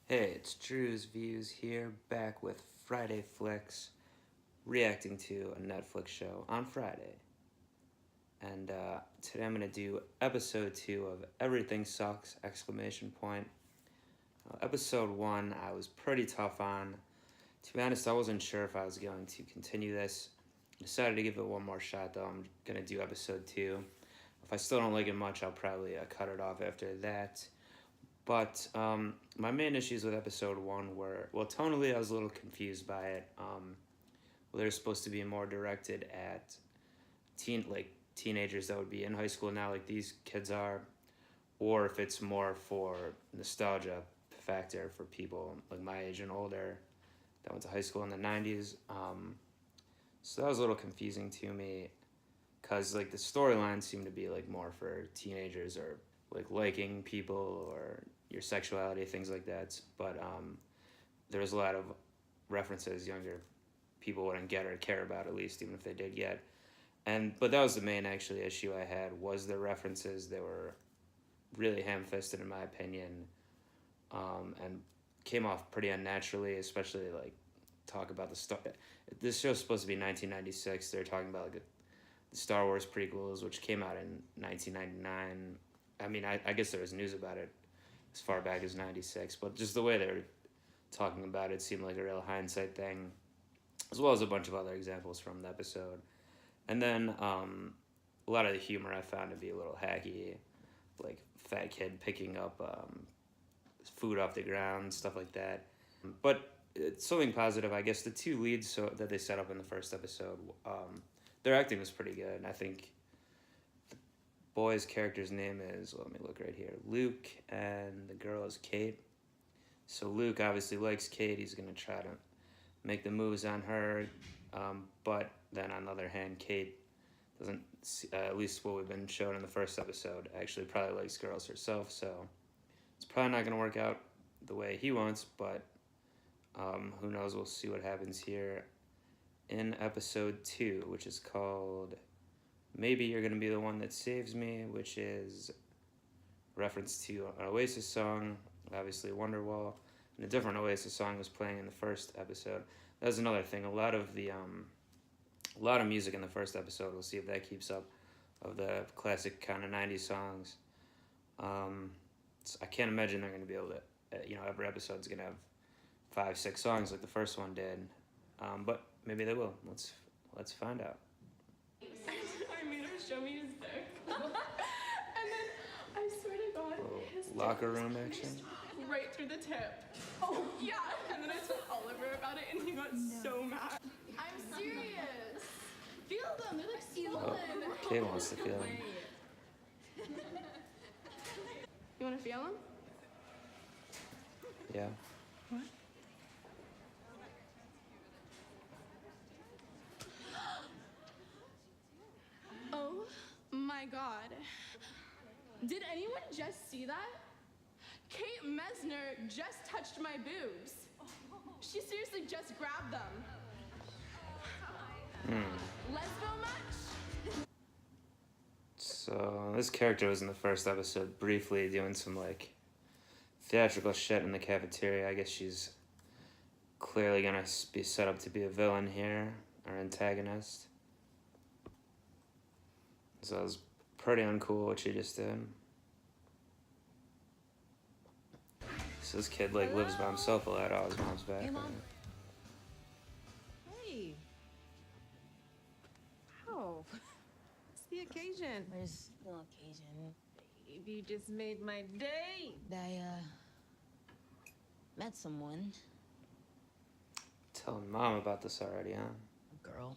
Hey, it's Drewz Viewz here, back with FridayFlix, reacting to a Netflix show on Friday. And today I'm going to do episode 2 of Everything Sucks, exclamation point. Episode 1 I was pretty tough on. To be honest, I wasn't sure if I was going to continue this. I decided to give it one more shot though. I'm going to do episode 2. If I still don't like it much, I'll probably cut it off after that. But my main issues with episode 1 were, well, tonally I was a little confused by it. Well, they're supposed to be more directed at teenagers that would be in high school now, like these kids are, or if it's more for nostalgia factor for people like my age and older that went to high school in the 90s. So that was a little confusing to me, because like the storyline seemed to be like more for teenagers, or like liking people or your sexuality, things like that. But there was a lot of references younger people wouldn't get or care about, at least, even if they did get. But that was the main actually issue I had, was the references. They were really ham-fisted in my opinion, and came off pretty unnaturally, especially like talk about the star. This show's supposed to be 1996. They're talking about like the Star Wars prequels, which came out in 1999. I mean, I guess there was news about it as far back as 96, but just the way they were talking about it seemed like a real hindsight thing, as well as a bunch of other examples from the episode. And then a lot of the humor I found to be a little hacky, like fat kid picking up food off the ground, stuff like that. But it's something positive, I guess. The two leads that they set up in the first episode, their acting was pretty good. I think the boy's character's name is, well, let me look right here, Luke, and the girl is Kate. So Luke obviously likes Kate. He's going to try to make the moves on her. But then on the other hand, Kate doesn't, at least what we've been shown in the first episode, actually probably likes girls herself. So it's probably not going to work out the way he wants, but who knows? We'll see what happens here in episode 2, which is called Maybe You're Gonna Be the One That Saves Me, which is a reference to an Oasis song, obviously Wonderwall, and a different Oasis song was playing in the first episode. That's another thing. A lot of music in the first episode. We'll see if that keeps up, of the classic kind of 90s songs. So I can't imagine they're going to be able to, every episode's going to have 5-6 songs like the first one did. But maybe they will. Let's find out. I made him show me his dick. And then, I swear to God, his Locker room action? right through the tip. Oh, yeah. And then I told Oliver about it, and he got so mad. I'm serious. Feel them. They're like swollen. Oh, Kate wants to feel them. You want to feel them? Yeah. What? Oh my God. Did anyone just see that? Kate Mesner just touched my boobs. She seriously just grabbed them. Lesbo much? So this character was in the first episode briefly doing some like theatrical shit in the cafeteria. I guess she's clearly gonna be set up to be a villain here, or antagonist. So it was pretty uncool what she just did. So this kid like lives by himself a lot. Oh, his mom's back. Hey, Mom. Hey. Wow. It's the occasion. There's no occasion. Babe, you just made my day. I, met someone. Telling mom about this already, huh? A girl.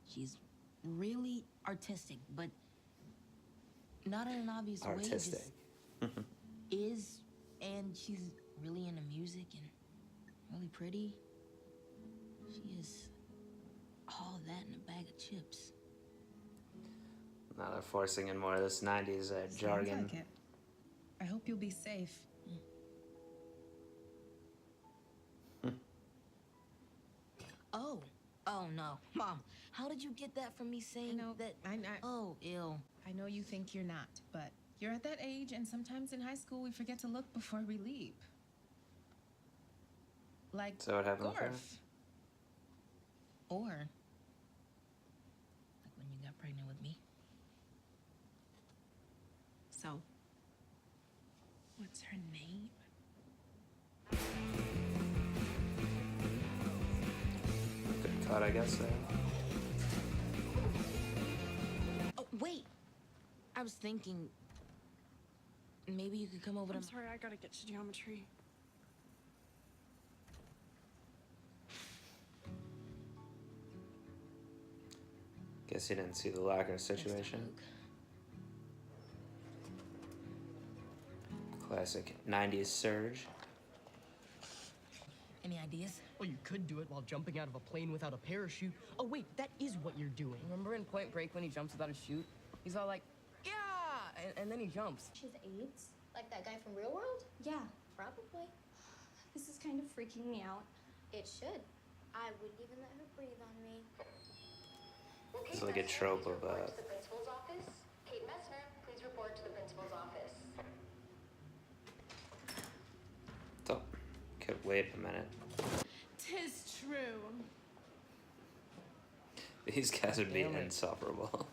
She's really artistic, but not in an obvious way. Artistic. Is, and she's really into music and really pretty. She is all that in a bag of chips. Now they're forcing in more of this 90s jargon. Sounds like it. I hope you'll be safe. Oh no, Mom! How did you get that from me saying that? I Oh, ew. I know you think you're not, but You're at that age, and sometimes in high school we forget to look before we leap. Like So what happened with her? Gorf. Or, like when you got pregnant with me. So, what's her name? Good cut, I guess. There. Oh, wait. I was thinking maybe you could come over to... I'm sorry, I gotta get to geometry. Guess you didn't see the locker situation. Classic 90s surge. Any ideas? Well, you could do it while jumping out of a plane without a parachute. Oh, wait, that is what you're doing. Remember in Point Break when he jumps without a chute? He's all like, yeah, and then he jumps. She has AIDS? Like that guy from Real World? Yeah, probably. This is kind of freaking me out. It should. I wouldn't even let her breathe on me. It's like a trope of To the principal's office. Kate Messner, please report to the principal's office. Oh, could wait a minute. 'Tis true. These guys would be Damn it. insufferable.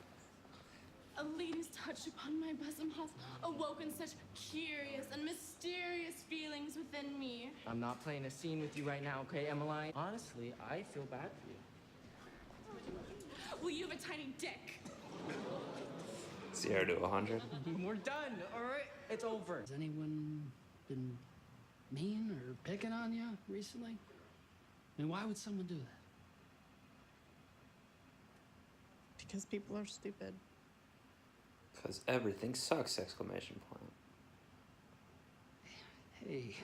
A lady's touch upon my bosom has awoken such curious and mysterious feelings within me. I'm not playing a scene with you right now, okay, Emmeline? Honestly, I feel bad for you. Well, you have a tiny dick. 0 to 100. We're done, all right? It's over. Has anyone been mean or picking on you recently? I mean, why would someone do that? Because people are stupid. Because everything sucks! Exclamation point. Hey,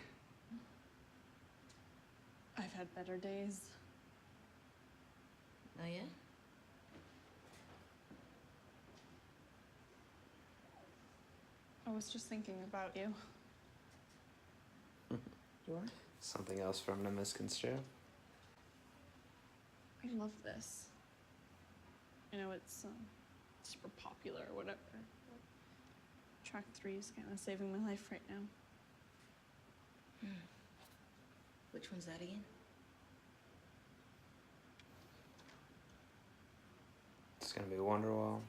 I've had better days. Oh, yeah? I was just thinking about you. You are? Something else from the misconstrue. I love this. I know it's super popular or whatever. But track 3 is kind of saving my life right now. Which one's that again? It's gonna be Wonderwall.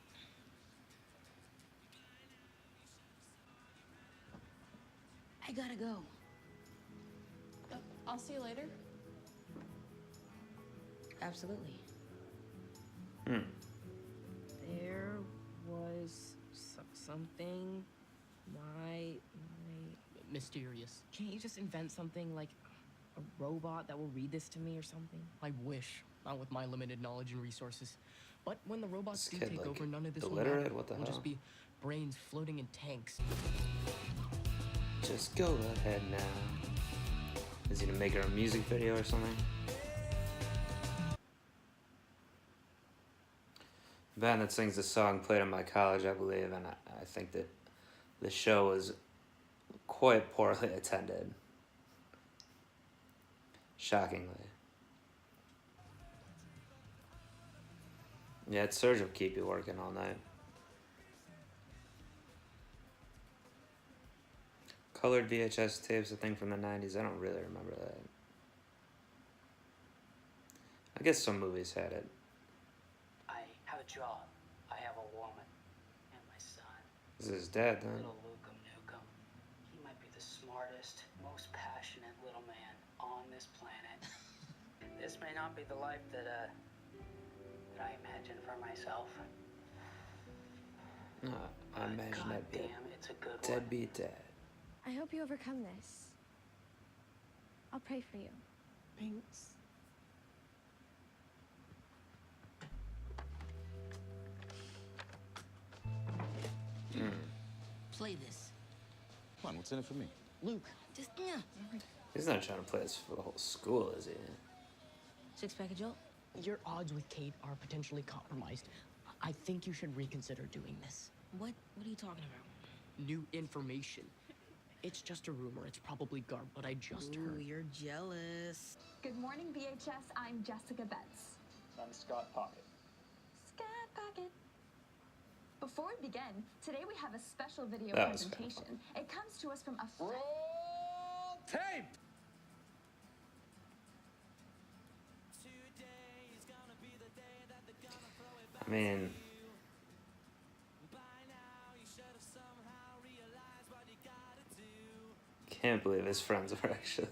I gotta go. I'll see you later. Absolutely. There was something. My mysterious. Can't you just invent something like a robot that will read this to me or something? I wish, not with my limited knowledge and resources. But when the robots This do kid, take like, over, none of this will illiterate? matter. What the We'll hell? just be brains floating in tanks. Just go ahead now. Is he gonna make her a music video or something? Band that sings the song played in my college, I believe, and I think that the show was quite poorly attended. Shockingly. Yeah, Surge will keep you working all night. Colored VHS tapes, I think from the 90s. I don't really remember that. I guess some movies had it. I have a job. I have a woman. And my son. This is his dad, then. Little Lukum Nukum. He might be the smartest, most passionate little man on this planet. This may not be the life that I imagine for myself. I imagine God that'd be damn, it's a good a one. deadbeat dad. I hope you overcome this. I'll pray for you. Thanks. Play this. Come on, what's in it for me? Luke, Just, yeah. He's not trying to play this for the whole school, is he? Six-pack of Jolt? your odds with Kate are potentially compromised. I think you should reconsider doing this. What are you talking about? New information. It's just a rumor. It's probably garb, but I just Ooh, heard. you're jealous. Good morning, VHS. I'm Jessica Betts. I'm Scott Pocket. Scott Pocket. Before we begin, today we have a special video That was presentation. It comes to us from a Roll tape! I mean, can't believe his friends were actually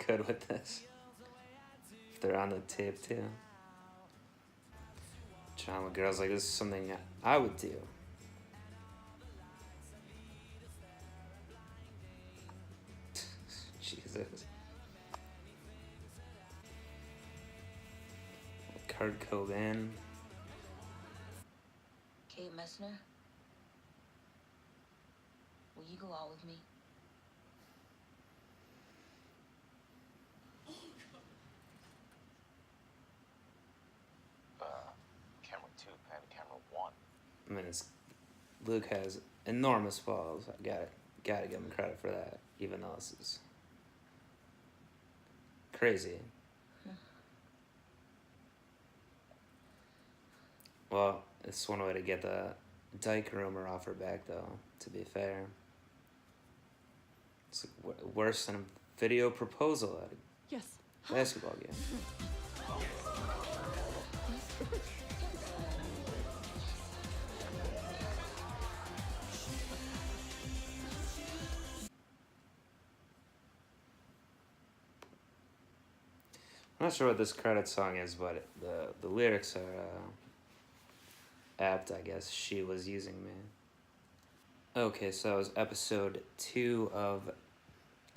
good with this. If they're on the tape too. Drama girls, like, this is something I would do. Jesus. Kurt Cobain. Kate Messner, will you go out with me? Camera 2, pan camera 1. I mean, Luke has enormous balls. I gotta give him credit for that, even though this is crazy. Well, it's one way to get the Dyke rumor offer back, though, to be fair. It's worse than a video proposal at Yes. a basketball game. I'm not sure what this credit song is, but the lyrics are apt, I guess. She was using me. Okay, so that was episode 2 of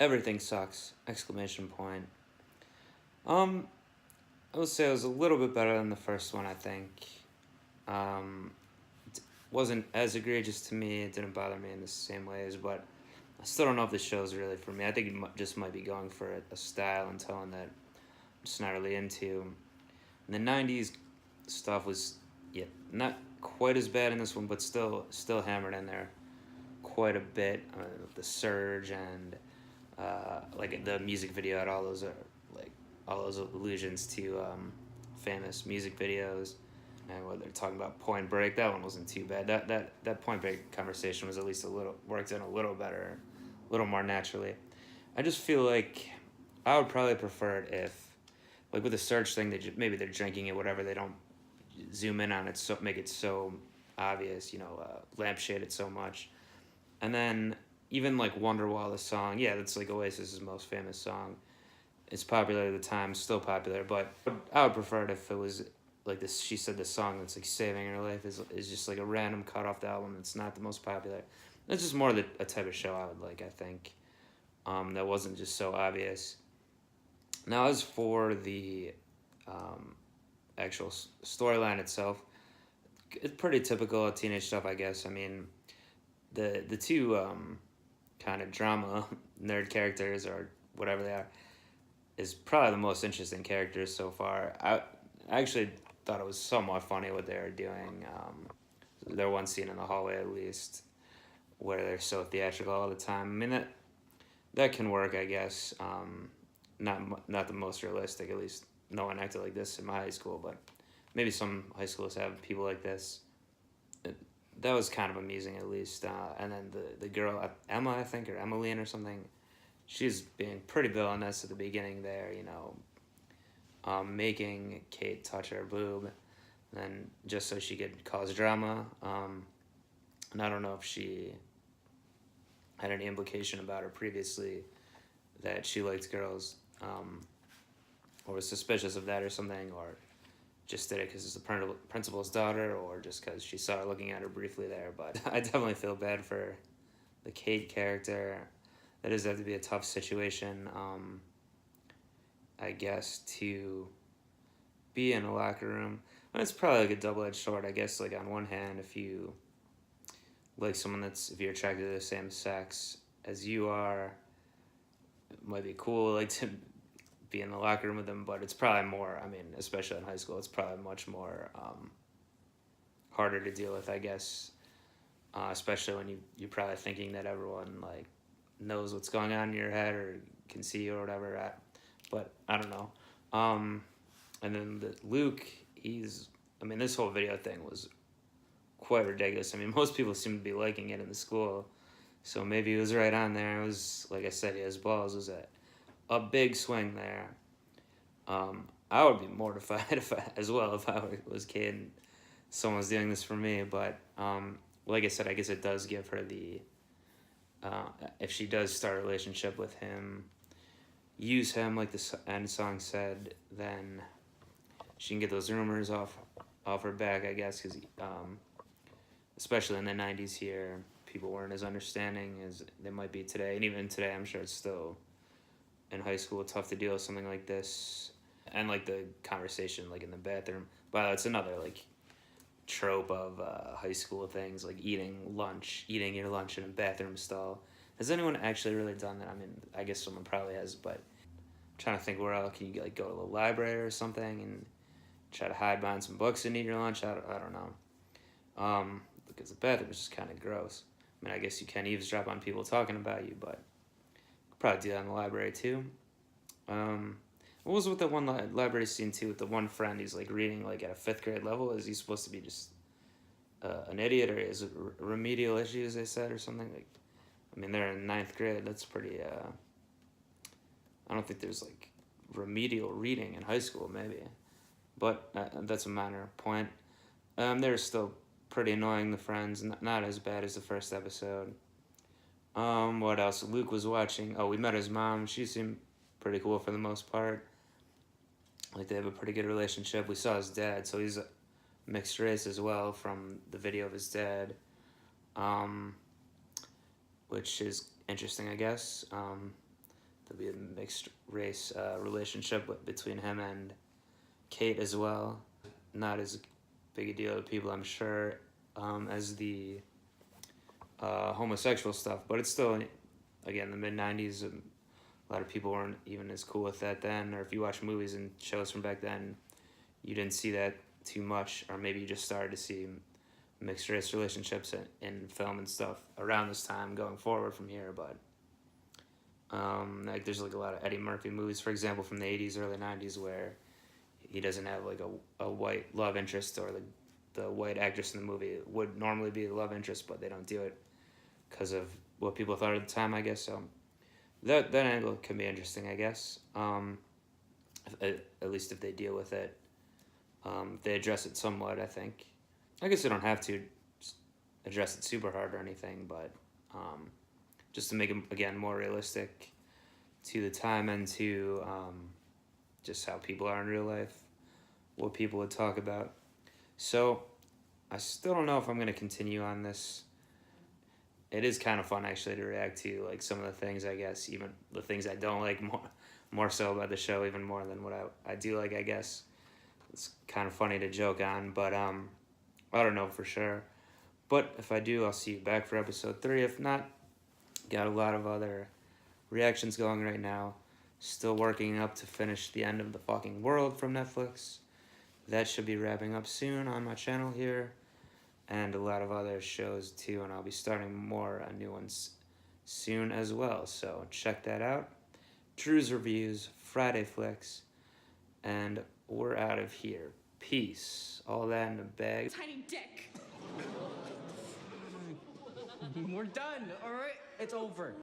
Everything Sucks! Exclamation point. I would say it was a little bit better than the first one, I think. It wasn't as egregious to me. It didn't bother me in the same ways, but I still don't know if the show's really for me. I think it just might be going for a style and tone that I'm just not really into. And the 90s stuff was, yeah, not quite as bad in this one, but still hammered in there quite a bit. The Surge and like the music video had all those allusions to famous music videos. And what they're talking about Point Break, that one wasn't too bad. That Point Break conversation was at least worked in a little better, a little more naturally. I just feel like I would probably prefer it if, like with the Surge thing, maybe they're drinking it, whatever, they don't zoom in on it, so make it so obvious, lampshade it so much. And then even like Wonderwall, the song, yeah, that's like Oasis's most famous song. It's popular at the time, still popular, but I would prefer it if it was like this. She said the song that's like saving her life is just like a random cut off the album that's not the most popular. It's just more a type of show I would like, I think. That wasn't just so obvious. Now, as for the actual storyline itself, it's pretty typical of teenage stuff, I guess. I mean, the two kind of drama nerd characters, or whatever they are, is probably the most interesting characters so far. I actually thought it was somewhat funny what they were doing. Their one scene in the hallway, at least, where they're so theatrical all the time. I mean, that can work, I guess. Not the most realistic, at least no one acted like this in my high school, but maybe some high schools have people like this. That was kind of amusing, at least. And then the girl, Emma, I think, or Emmeline or something, she's being pretty villainous at the beginning there, making Kate touch her boob, and then just so she could cause drama. And I don't know if she had any implication about her previously that she liked girls, or was suspicious of that or something, or just did it because it's the principal's daughter, or just because she saw her looking at her briefly there. But I definitely feel bad for the Kate character. That does have to be a tough situation, I guess, to be in a locker room. And it's probably like a double-edged sword, I guess. Like, on one hand, if you like someone if you're attracted to the same sex as you are, it might be cool, like, to be in the locker room with them, but it's probably more, I mean, especially in high school, it's probably much more harder to deal with, I guess, especially when you're probably thinking that everyone, like, knows what's going on in your head or can see you or whatever, but I don't know. And then Luke, this whole video thing was quite ridiculous. I mean, most people seem to be liking it in the school, so maybe he was right on there. It was, like I said, his balls was a big swing there. I would be mortified if I was a kid and someone was doing this for me, but like I said, I guess it does give her the, if she does start a relationship with him, use him like the end song said, then she can get those rumors off her back, I guess, because especially in the 90s here, people weren't as understanding as they might be today, and even today, I'm sure it's still in high school tough to deal with something like this, and like the conversation like in the bathroom. Wow, it's another like trope of high school things, like eating your lunch in a bathroom stall. Has anyone actually really done that? I mean, I guess someone probably has, but I'm trying to think where else can you like go to the library or something and try to hide behind some books and eat your lunch. I don't know. Because the bathroom is just kind of gross. I mean, I guess you can eavesdrop on people talking about you, but you could probably do that in the library too. What was with the one library scene too with the one friend? He's like reading like at a 5th grade level. Is he supposed to be just an idiot, or is it remedial issues they said or something? Like, I mean, they're in 9th grade. That's pretty. I don't think there's like remedial reading in high school, maybe, but that's a minor point. They're still pretty annoying, the friends. Not as bad as the first episode. What else? Luke was watching. Oh, we met his mom. She seemed pretty cool for the most part. Like, they have a pretty good relationship. We saw his dad, so he's a mixed race as well from the video of his dad, which is interesting, I guess. There'll be a mixed race relationship between him and Kate as well. Not as big a deal to people, I'm sure, as the homosexual stuff, but it's still, again, the mid-90s, a lot of people weren't even as cool with that then, or if you watch movies and shows from back then, you didn't see that too much, or maybe you just started to see mixed race relationships in film and stuff around this time going forward from here. But like there's like a lot of Eddie Murphy movies, for example, from the 80s, early 90s, where he doesn't have like a white love interest, or the white actress in the movie would normally be the love interest, but they don't do it because of what people thought at the time, I guess. So that angle can be interesting, I guess. At least if they deal with it, they address it somewhat, I think. I guess they don't have to address it super hard or anything, but just to make it, again, more realistic to the time and to just how people are in real life, what people would talk about. So I still don't know if I'm going to continue on this. It is kind of fun, actually, to react to like some of the things, I guess, even the things I don't like more so about the show, even more than what I do like, I guess. It's kind of funny to joke on, but I don't know for sure. But if I do, I'll see you back for episode 3. If not, got a lot of other reactions going right now. Still working up to finish The End of the Fucking World from Netflix. That should be wrapping up soon on my channel here. And a lot of other shows too, and I'll be starting more new ones soon as well. So check that out. Drewz Reviews, FridayFlix, and we're out of here. Peace. All that in a bag. Tiny dick. We're done, all right? It's over.